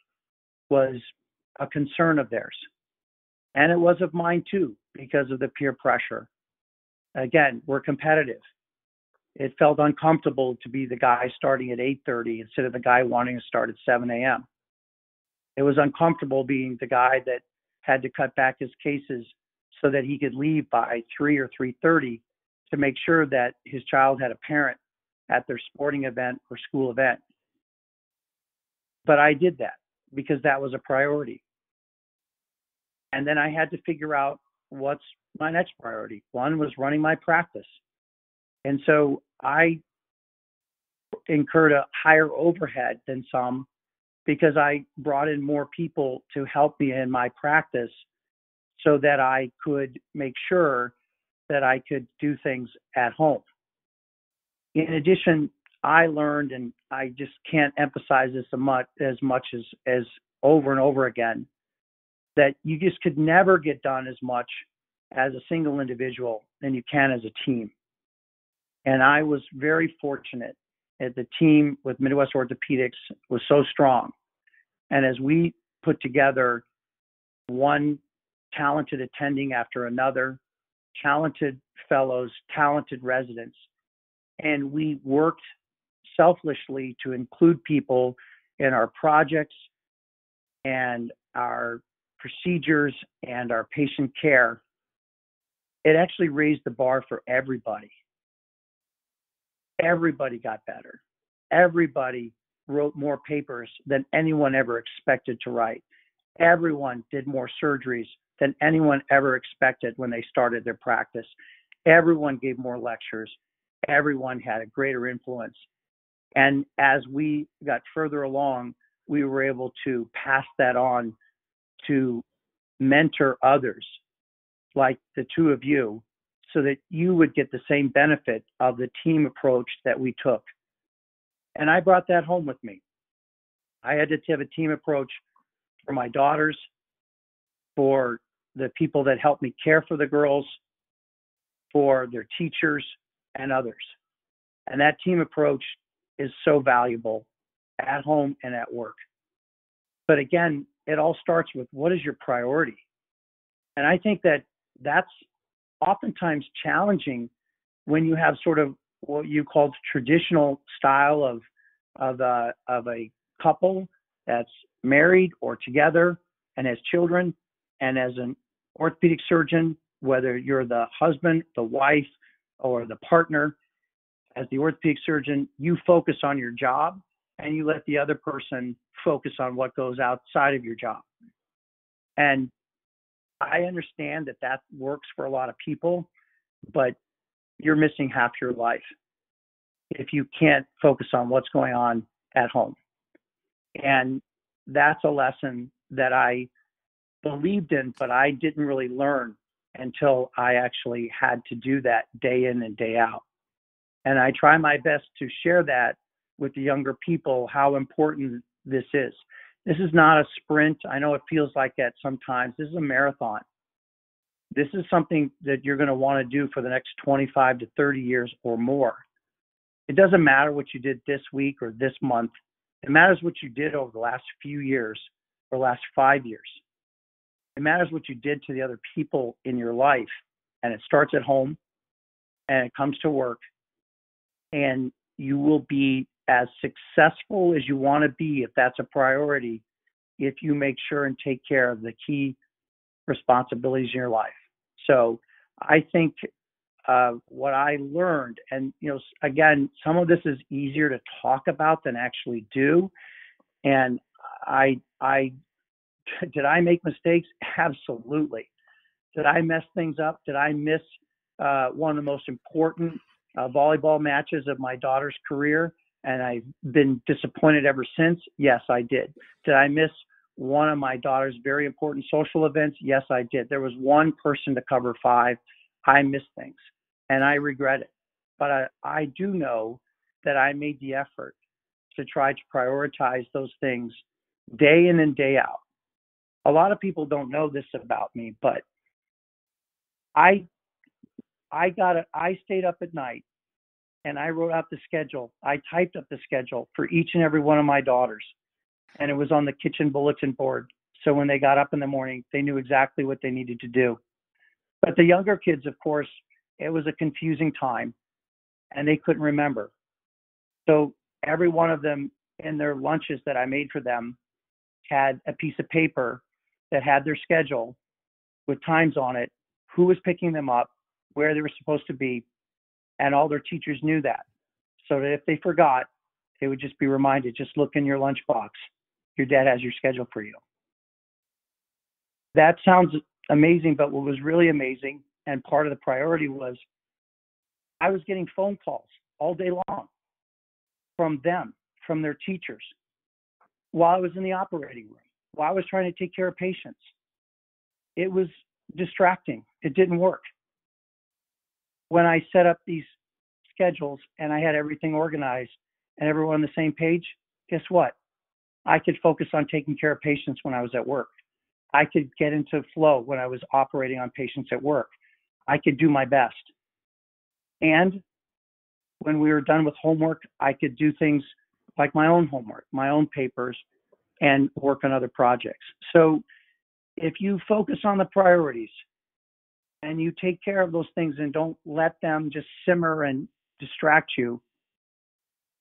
was a concern of theirs. And it was of mine too, because of the peer pressure. Again, we're competitive. It felt uncomfortable to be the guy starting at 8:30 instead of the guy wanting to start at 7 a.m. It was uncomfortable being the guy that had to cut back his cases so that he could leave by 3 or 3:30 to make sure that his child had a parent at their sporting event or school event. But I did that because that was a priority. And then I had to figure out what's my next priority. One was running my practice. And so I incurred a higher overhead than some because I brought in more people to help me in my practice so that I could make sure that I could do things at home. In addition, I learned, and I just can't emphasize this as much as over and over again, that you just could never get done as much as a single individual than you can as a team. And I was very fortunate that the team with Midwest Orthopedics was so strong. And as we put together one talented attending after another, talented fellows, talented residents, and we worked selflessly to include people in our projects and our procedures and our patient care, it actually raised the bar for everybody. Everybody got better. Everybody wrote more papers than anyone ever expected to write. Everyone did more surgeries than anyone ever expected when they started their practice. Everyone gave more lectures. Everyone had a greater influence. And as we got further along, we were able to pass that on to mentor others like the two of you so that you would get the same benefit of the team approach that we took. And I brought that home with me. I had to have a team approach for my daughters, for the people that helped me care for the girls, for their teachers and others. And that team approach is so valuable at home and at work. But again, it all starts with what is your priority? And I think that that's oftentimes challenging when you have sort of what you call the traditional style of a couple that's married or together and has children. And as an orthopedic surgeon, whether you're the husband, the wife, or the partner, as the orthopedic surgeon, you focus on your job and you let the other person focus on what goes outside of your job. And I understand that that works for a lot of people, but you're missing half your life if you can't focus on what's going on at home. And that's a lesson that I believed in, but I didn't really learn until I actually had to do that day in and day out. And I try my best to share that with the younger people, how important this is. This is not a sprint. I know it feels like that sometimes. This is a marathon. This is something that you're going to want to do for the next 25 to 30 years or more. It doesn't matter what you did this week or this month. It matters what you did over the last few years or last 5 years. It matters what you did to the other people in your life. And it starts at home and it comes to work. And you will be as successful as you want to be, if that's a priority, if you make sure and take care of the key responsibilities in your life. So I think what I learned, and again, some of this is easier to talk about than actually do. And I did I make mistakes? Absolutely. Did I mess things up? Did I miss one of the most important volleyball matches of my daughter's career? And I've been disappointed ever since? Yes, I did. Did I miss one of my daughter's very important social events? Yes, I did. There was one person to cover 5. I missed things and I regret it. But I do know that I made the effort to try to prioritize those things day in and day out. A lot of people don't know this about me, but I stayed up at night and I wrote out the schedule. I typed up the schedule for each and every one of my daughters, and it was on the kitchen bulletin board. So when they got up in the morning, they knew exactly what they needed to do. But the younger kids, of course, it was a confusing time and they couldn't remember. So every one of them in their lunches that I made for them had a piece of paper that had their schedule with times on it, who was picking them up, where they were supposed to be, and all their teachers knew that. So that if they forgot, they would just be reminded, just look in your lunchbox. Your dad has your schedule for you. That sounds amazing, but what was really amazing and part of the priority was I was getting phone calls all day long from them, from their teachers, while I was in the operating room, while I was trying to take care of patients. It was distracting. It didn't work. When I set up these schedules and I had everything organized and everyone on the same page, guess what? I could focus on taking care of patients when I was at work. I could get into flow when I was operating on patients at work. I could do my best. And when we were done with homework, I could do things like my own homework, my own papers, and work on other projects. So if you focus on the priorities and you take care of those things and don't let them just simmer and distract you,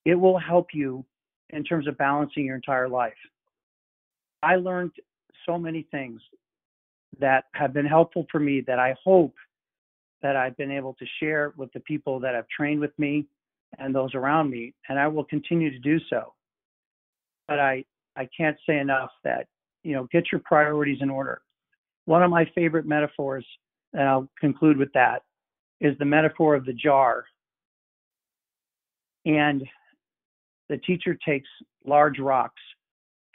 it will help you in terms of balancing your entire life. I learned so many things that have been helpful for me that I hope that I've been able to share with the people that have trained with me and those around me, and I will continue to do so. But I can't say enough that, get your priorities in order. One of my favorite metaphors, and I'll conclude with that, is the metaphor of the jar. And the teacher takes large rocks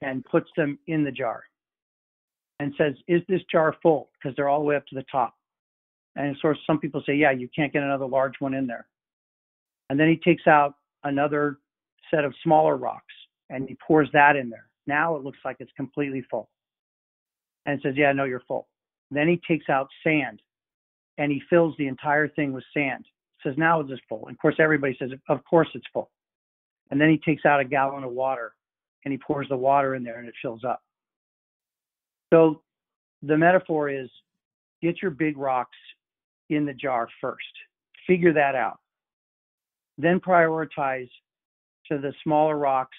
and puts them in the jar and says, is this jar full? Because they're all the way up to the top. And so some people say, yeah, you can't get another large one in there. And then he takes out another set of smaller rocks and he pours that in there. Now it looks like it's completely full. And says, yeah, no, you're full. Then he takes out sand and he fills the entire thing with sand. Says, now is this full? And of course, everybody says, of course it's full. And then he takes out a gallon of water and he pours the water in there and it fills up. So the metaphor is, get your big rocks in the jar first. Figure that out. Then prioritize to the smaller rocks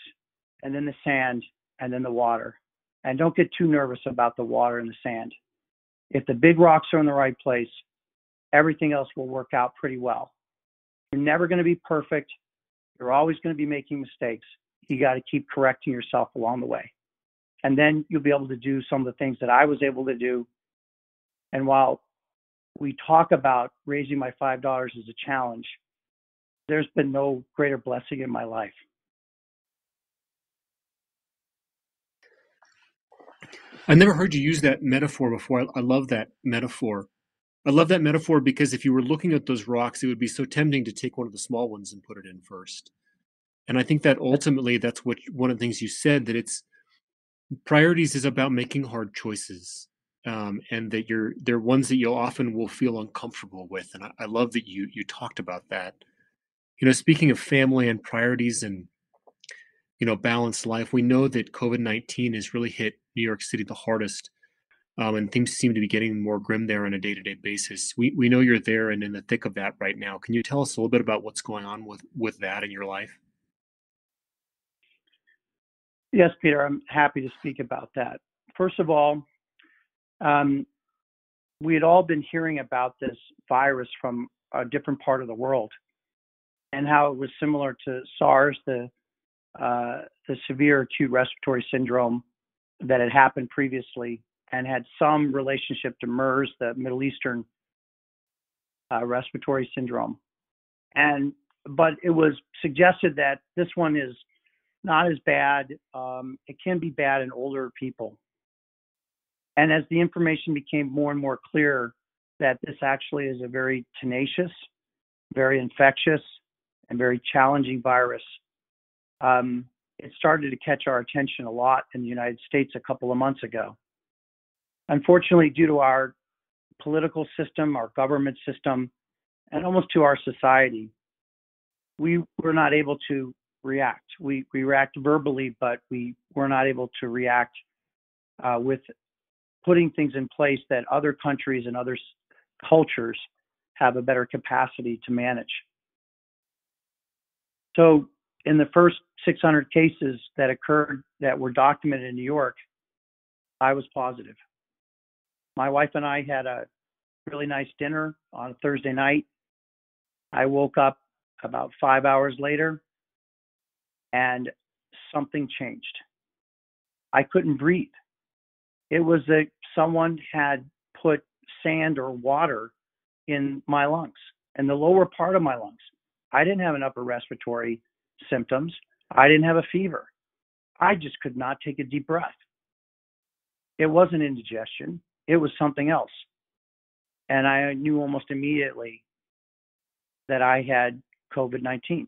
and then the sand and then the water. And don't get too nervous about the water and the sand. If the big rocks are in the right place, everything else will work out pretty well. You're never going to be perfect. You're always going to be making mistakes. You got to keep correcting yourself along the way. And then you'll be able to do some of the things that I was able to do. And while we talk about raising my $5 as a challenge, there's been no greater blessing in my life. I never heard you use that metaphor before. I love that metaphor. I love that metaphor because if you were looking at those rocks, it would be so tempting to take one of the small ones and put it in first. And I think that ultimately that's what one of the things you said, that it's priorities is about making hard choices. And that they're ones that you often will feel uncomfortable with. And I love that you talked about that. Speaking of family and priorities and balanced life, we know that COVID-19 has really hit New York City the hardest. And things seem to be getting more grim there on a day-to-day basis. We know you're there and in the thick of that right now. Can you tell us a little bit about what's going on with that in your life? Yes, Peter, I'm happy to speak about that. First of all, we had all been hearing about this virus from a different part of the world and how it was similar to SARS, the severe acute respiratory syndrome that had happened previously and had some relationship to MERS, the Middle Eastern respiratory syndrome. But it was suggested that this one is not as bad. It can be bad in older people. And as the information became more and more clear that this actually is a very tenacious, very infectious, and very challenging virus, it started to catch our attention a lot in the United States a couple of months ago. Unfortunately, due to our political system, our government system, and almost to our society, we were not able to react. We react verbally, but we were not able to react with putting things in place that other countries and other cultures have a better capacity to manage. So in the first 600 cases that occurred that were documented in New York, I was positive. My wife and I had a really nice dinner on a Thursday night. I woke up about 5 hours later and something changed. I couldn't breathe. It was that someone had put sand or water in my lungs, in the lower part of my lungs. I didn't have an upper respiratory symptoms. I didn't have a fever. I just could not take a deep breath. It wasn't indigestion. It was something else. And I knew almost immediately that I had COVID-19.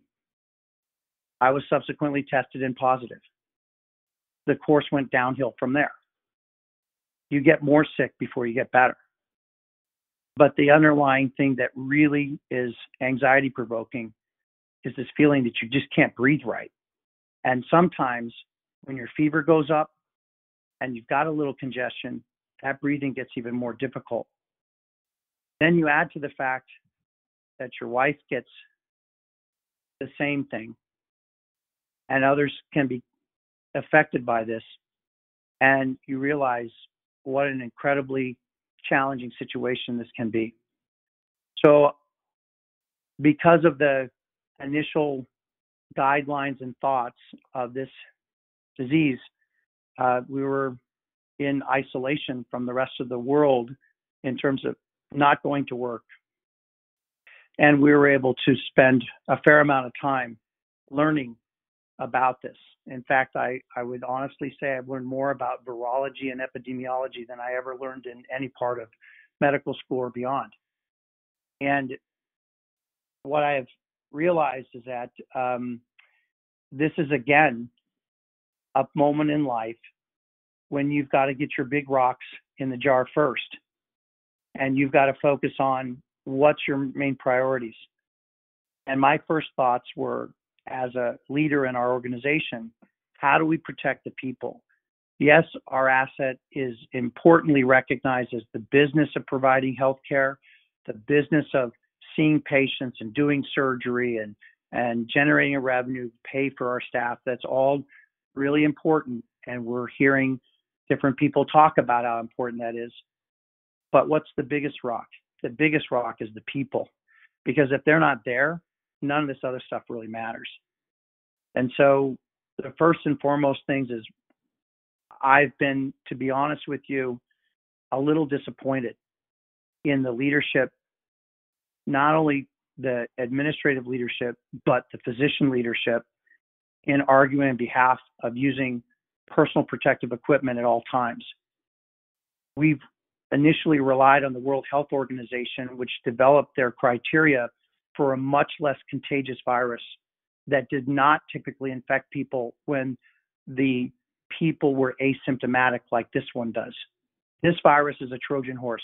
I was subsequently tested and positive. The course went downhill from there. You get more sick before you get better. But the underlying thing that really is anxiety provoking is this feeling that you just can't breathe right. And sometimes when your fever goes up and you've got a little congestion, that breathing gets even more difficult. Then you add to the fact that your wife gets the same thing and others can be affected by this. And you realize what an incredibly challenging situation this can be. So because of the initial guidelines and thoughts of this disease, we were in isolation from the rest of the world in terms of not going to work. And we were able to spend a fair amount of time learning about this. In fact, I would honestly say I've learned more about virology and epidemiology than I ever learned in any part of medical school or beyond. And what I have realized is that this is, again, a moment in life when you've got to get your big rocks in the jar first. And you've got to focus on what's your main priorities. And my first thoughts were, as a leader in our organization, how do we protect the people? Yes, our asset is importantly recognized as the business of providing healthcare, the business of seeing patients and doing surgery and generating a revenue, pay for our staff. That's all really important. And we're hearing different people talk about how important that is. But what's the biggest rock? The biggest rock is the people. Because if they're not there, none of this other stuff really matters. And so the first and foremost things is I've been, to be honest with you, a little disappointed in the leadership, not only the administrative leadership, but the physician leadership, in arguing on behalf of using personal protective equipment at all times. We've initially relied on the World Health Organization, which developed their criteria for a much less contagious virus that did not typically infect people when the people were asymptomatic like this one does. This virus is a Trojan horse.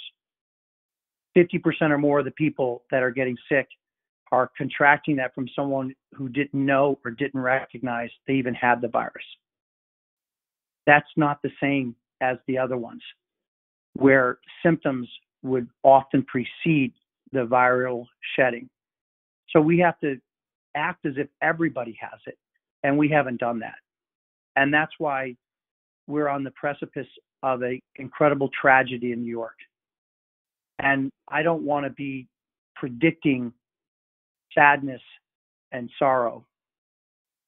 50% or more of the people that are getting sick are contracting that from someone who didn't know or didn't recognize they even had the virus. That's not the same as the other ones, where symptoms would often precede the viral shedding. So we have to act as if everybody has it, and we haven't done that. And that's why we're on the precipice of an incredible tragedy in New York. And I don't want to be predicting sadness and sorrow,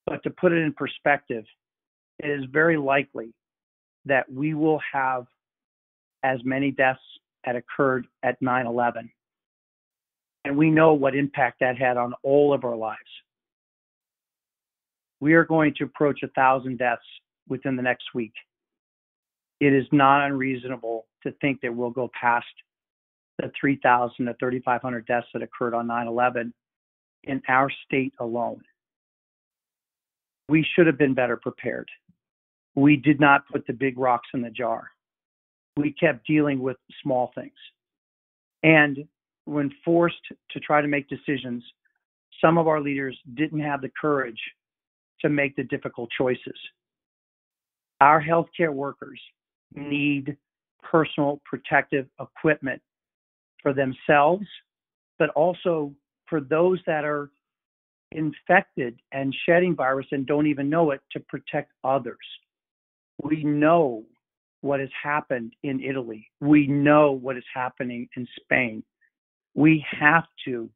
but to put it in perspective, it is very likely that we will have as many deaths that occurred at 9/11. And we know what impact that had on all of our lives. We are going to approach 1,000 deaths within the next week. It is not unreasonable to think that we'll go past the 3,000 to 3,500 deaths that occurred on 9/11 in our state alone. We should have been better prepared. We did not put the big rocks in the jar. We kept dealing with small things. And when forced to try to make decisions, some of our leaders didn't have the courage to make the difficult choices. Our healthcare workers need personal protective equipment for themselves, but also for those that are infected and shedding virus and don't even know it, to protect others. We know what has happened in Italy. We know what is happening in Spain. We have to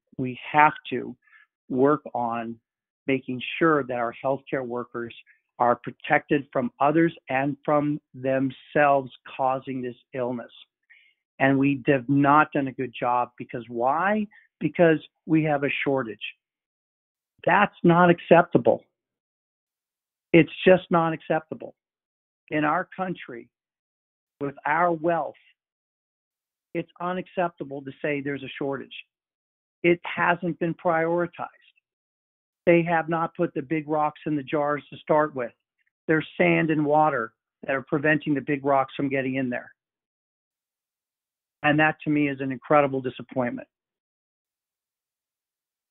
work on making sure that our healthcare workers are protected from others and from themselves causing this illness. And we have not done a good job. Because why? Because we have a shortage. That's not acceptable. It's just not acceptable. In our country, with our wealth, it's unacceptable to say there's a shortage. It hasn't been prioritized. They have not put the big rocks in the jars to start with. There's sand and water that are preventing the big rocks from getting in there. And that, to me, is an incredible disappointment.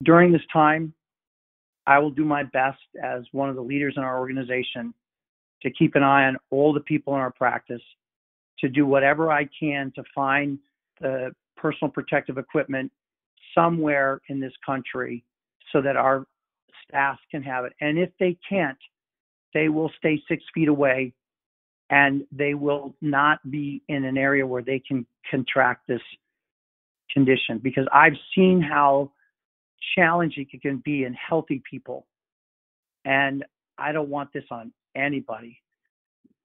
During this time, I will do my best as one of the leaders in our organization to keep an eye on all the people in our practice, to do whatever I can to find the personal protective equipment somewhere in this country so that our staff can have it. And if they can't, they will stay 6 feet away, and they will not be in an area where they can contract this condition, because I've seen how challenging it can be in healthy people. And I don't want this on anybody.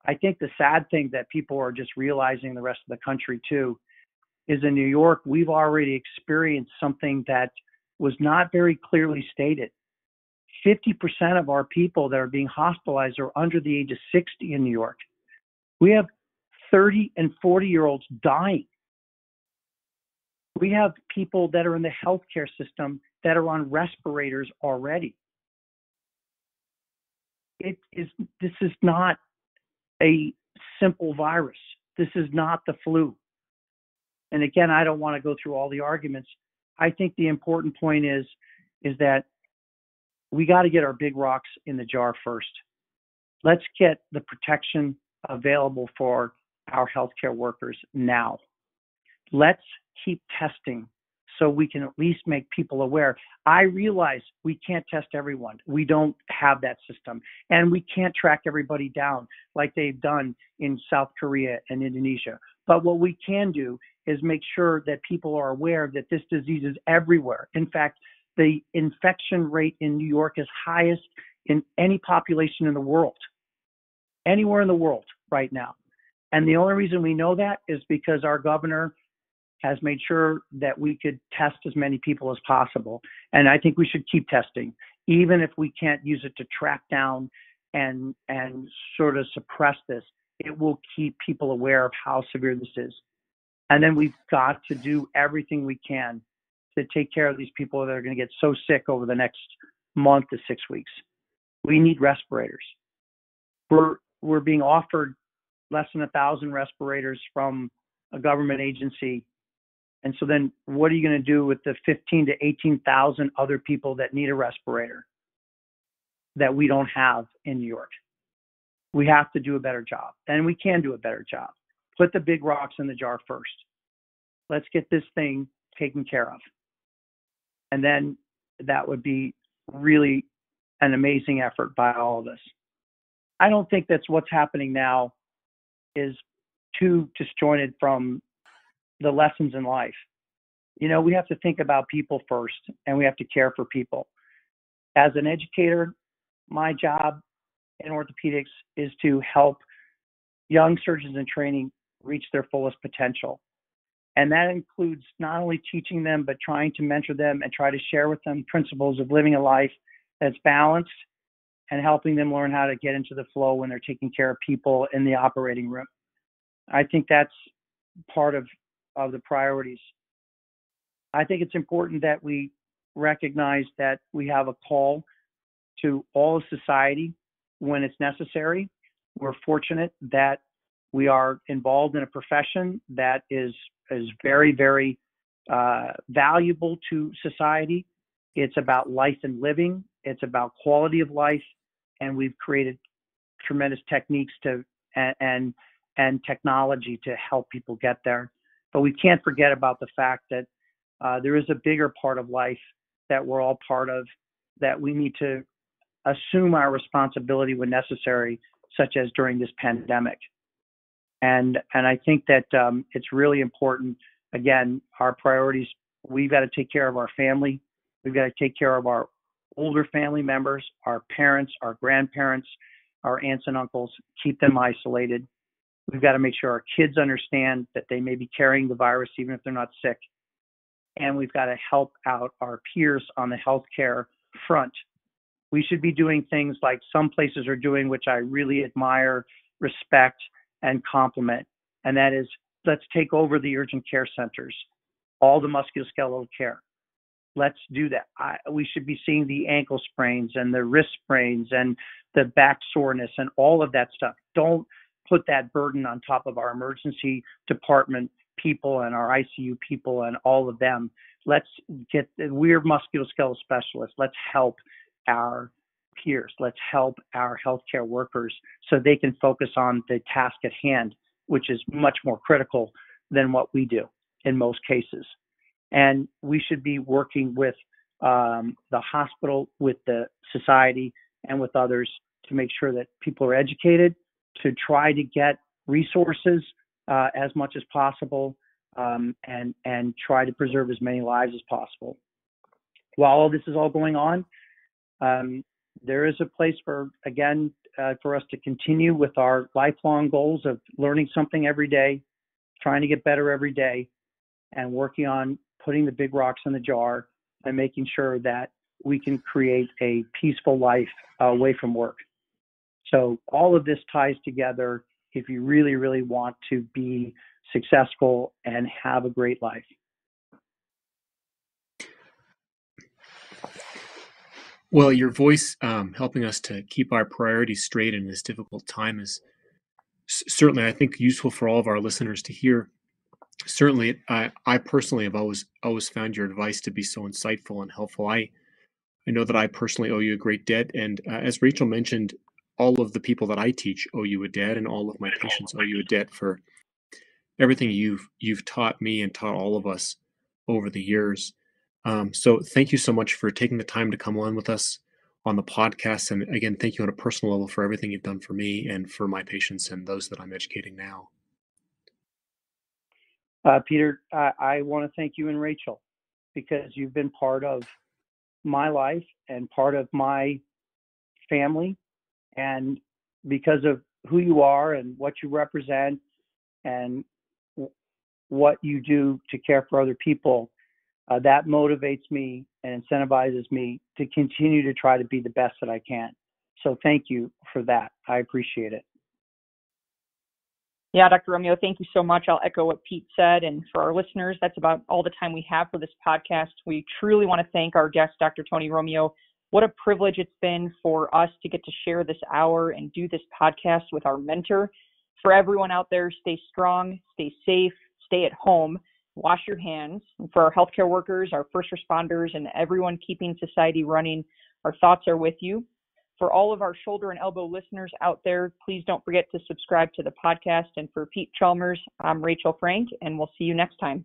I think the sad thing that people are just realizing, the rest of the country too, is in New York, we've already experienced something that was not very clearly stated. 50% of our people that are being hospitalized are under the age of 60 in New York. We have 30 and 40-year-olds dying. We have people that are in the healthcare system that are on respirators already. This is not a simple virus. This is not the flu. And again, I don't want to go through all the arguments. I think the important point is that we got to get our big rocks in the jar first. Let's get the protection available for our healthcare workers now. Let's keep testing so we can at least make people aware. I realize we can't test everyone. We don't have that system. And we can't track everybody down like they've done in South Korea and Indonesia. But what we can do is make sure that people are aware that this disease is everywhere. In fact, the infection rate in New York is highest in any population in the world, anywhere in the world right now. And the only reason we know that is because our governor has made sure that we could test as many people as possible. And I think we should keep testing, even if we can't use it to track down and sort of suppress this. It will keep people aware of how severe this is. And then we've got to do everything we can to take care of these people that are going to get so sick over the next month to 6 weeks. We need respirators. We're being offered less than 1,000 respirators from a government agency. And so then what are you going to do with the 15 to 18,000 other people that need a respirator that we don't have in New York? We have to do a better job, and we can do a better job. Put the big rocks in the jar first. Let's get this thing taken care of. And then that would be really an amazing effort by all of us. I don't think that's what's happening now is too disjointed from the lessons in life. You know, we have to think about people first, and we have to care for people. As an educator, my job in orthopedics is to help young surgeons in training reach their fullest potential. And that includes not only teaching them, but trying to mentor them and try to share with them principles of living a life that's balanced and helping them learn how to get into the flow when they're taking care of people in the operating room. I think that's part of the priorities. I think it's important that we recognize that we have a call to all of society when it's necessary. We're fortunate that we are involved in a profession that is very, very valuable to society. It's about life and living. It's about quality of life. And we've created tremendous techniques and technology to help people get there. But we can't forget about the fact that there is a bigger part of life that we're all part of, that we need to assume our responsibility when necessary, such as during this pandemic. And I think that it's really important. Again, our priorities, we've got to take care of our family. We've got to take care of our older family members, our parents, our grandparents, our aunts and uncles, keep them isolated. We've got to make sure our kids understand that they may be carrying the virus even if they're not sick. And we've got to help out our peers on the healthcare front. We should be doing things like some places are doing, which I really admire, respect, and compliment. And that is, let's take over the urgent care centers, all the musculoskeletal care. Let's do that. We should be seeing the ankle sprains and the wrist sprains and the back soreness and all of that stuff. Don't put that burden on top of our emergency department people and our ICU people and all of them. We're musculoskeletal specialists. Let's help our peers. Let's help our healthcare workers so they can focus on the task at hand, which is much more critical than what we do in most cases. And we should be working with the hospital, with the society, and with others to make sure that people are educated, to try to get resources as much as possible, and try to preserve as many lives as possible. While all this is all going on, there is a place for us to continue with our lifelong goals of learning something every day, trying to get better every day, and working on putting the big rocks in the jar and making sure that we can create a peaceful life away from work. So all of this ties together if you really, really want to be successful and have a great life. Well, your voice helping us to keep our priorities straight in this difficult time is certainly, I think, useful for all of our listeners to hear. Certainly, I personally have always found your advice to be so insightful and helpful. I know that I personally owe you a great debt, and as Rachel mentioned, all of the people that I teach owe you a debt, and all of my patients owe you a debt for everything you've taught me and taught all of us over the years. So thank you so much for taking the time to come on with us on the podcast, and again, thank you on a personal level for everything you've done for me and for my patients and those that I'm educating now. Peter, I want to thank you and Rachel because you've been part of my life and part of my family. And because of who you are and what you represent and what you do to care for other people, that motivates me and incentivizes me to continue to try to be the best that I can. So thank you for that. I appreciate it. Yeah, Dr. Romeo, thank you so much. I'll echo what Pete said. And for our listeners, that's about all the time we have for this podcast. We truly want to thank our guest, Dr. Tony Romeo. What a privilege it's been for us to get to share this hour and do this podcast with our mentor. For everyone out there, stay strong, stay safe, stay at home, wash your hands. And for our healthcare workers, our first responders, and everyone keeping society running, our thoughts are with you. For all of our shoulder and elbow listeners out there, please don't forget to subscribe to the podcast. And for Pete Chalmers, I'm Rachel Frank, and we'll see you next time.